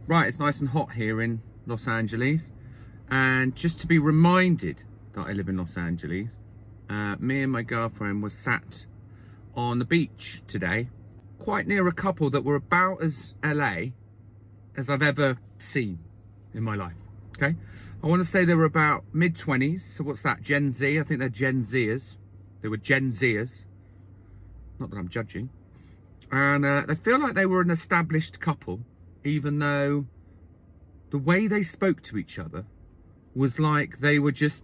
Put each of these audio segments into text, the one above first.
Right, it's nice and hot here in Los Angeles, and just to be reminded that I live in Los Angeles, me and my girlfriend were sat on the beach today, quite near a couple that were about as LA as I've ever seen in my life, okay? I want to say they were about mid-20s, so what's that, Gen Z? I think they're Gen Zers. They were Gen Zers, not that I'm judging. And I feel like they were an established couple, even though the way they spoke to each other was like they were just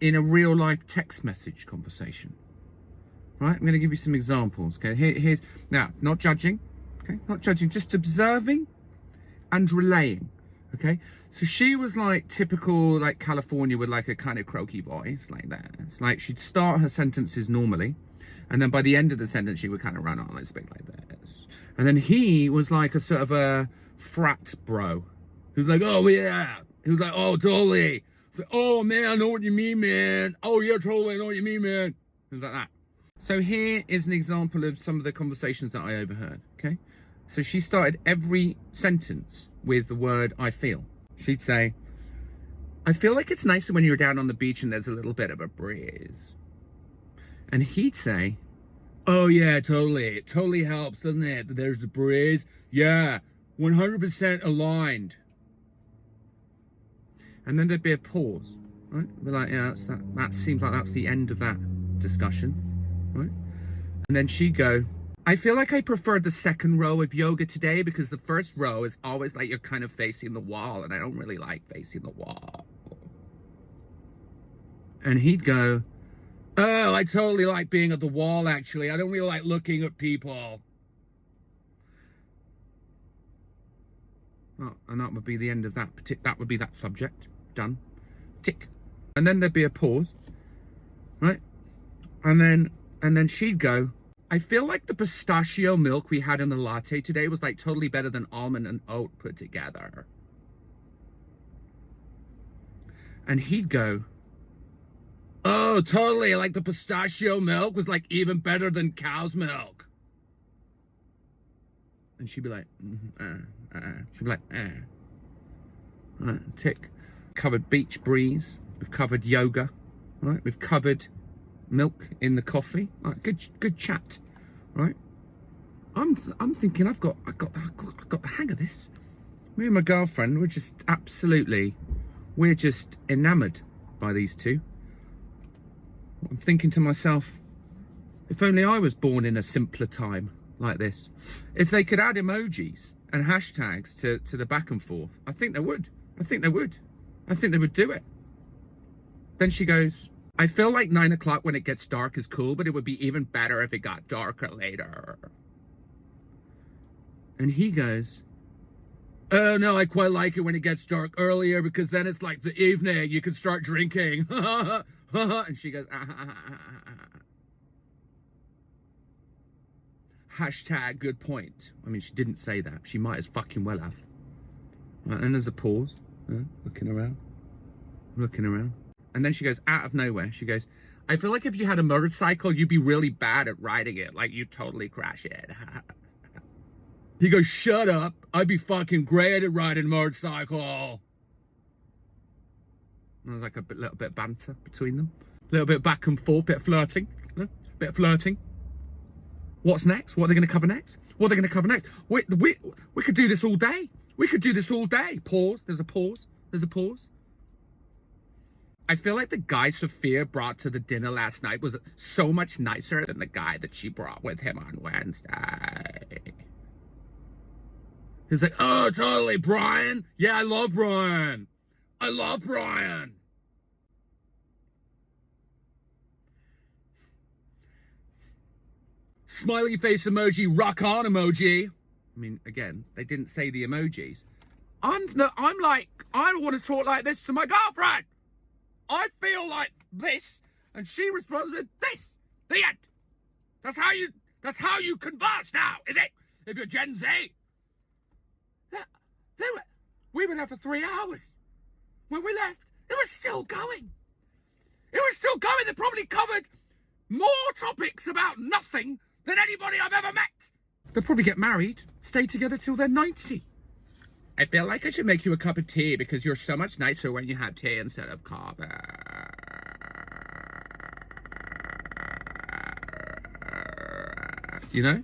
in a real life text message conversation. Right? I'm going to give you some examples. Okay, here's now, not judging. Okay, not judging, just observing and relaying. Okay, so she was like typical, like California with like a kind of croaky voice like that. It's like she'd start her sentences normally, and then by the end of the sentence she would kind of run on and speak like this. And then he was like a sort of a frat bro who's like, oh yeah, he was like, oh totally. It's like, oh man, I know what you mean, man. Oh yeah, totally, I know what you mean, man. It was like that. So here is an example of some of the conversations that I overheard. Okay, so she started every sentence with the word I feel. She'd say, I feel like it's nicer when you're down on the beach and there's a little bit of a breeze. And he'd say, oh yeah, totally. It totally helps, doesn't it? That there's a breeze. Yeah, 100% aligned. And then there'd be a pause, right? We're like, yeah, that seems like that's the end of that discussion, right? And then she'd go, I feel like I prefer the second row of yoga today because the first row is always like you're kind of facing the wall, and I don't really like facing the wall. And he'd go, oh, I totally like being at the wall, actually. I don't really like looking at people. Oh, and that would be the end of that. That would be that subject. Done. Tick. And then there'd be a pause, right? And then she'd go, I feel like the pistachio milk we had in the latte today was like totally better than almond and oat put together. And he'd go, oh, totally, like the pistachio milk was like even better than cow's milk. And she'd be like, she'd be like, Right, tick. Covered beach breeze. We've covered yoga. Right, we've covered milk in the coffee. Right, good chat. Right. I'm thinking I've got the hang of this. Me and my girlfriend, we're just enamored by these two. I'm thinking to myself, if only I was born in a simpler time like this. If they could add emojis and hashtags to the back and forth, I think they would. I think they would do it. Then she goes, I feel like 9 o'clock when it gets dark is cool, but it would be even better if it got darker later. And he goes, oh no, I quite like it when it gets dark earlier because then it's like the evening, you can start drinking. And she goes, Hashtag good point. I mean, she didn't say that. She might as fucking well have. Right, and there's a pause, looking around. And then she goes, out of nowhere, she goes, I feel like if you had a motorcycle, you'd be really bad at riding it. Like, you'd totally crash it. He goes, shut up. I'd be fucking great at riding a motorcycle. And there's like a little bit of banter between them. A little bit back and forth, bit of flirting. Bit of flirting. What's next? What are they going to cover next? What are they going to cover next? We could do this all day. We could do this all day. Pause. There's a pause. I feel like the guy Sophia brought to the dinner last night was so much nicer than the guy that she brought with him on Wednesday. He's like, oh, totally, Brian. Yeah, I love Brian. Smiley face emoji, rock on emoji. I mean, again, they didn't say the emojis. I'm like, I don't want to talk like this to my girlfriend. I feel like this, and she responds with this. The end. That's how you converse now, is it? If you're Gen Z. We were there for 3 hours. When we left, it was still going. They probably covered more topics about nothing than anybody I've ever met. They'll probably get married, stay together till they're 90. I feel like I should make you a cup of tea because you're so much nicer when you have tea instead of coffee. You know?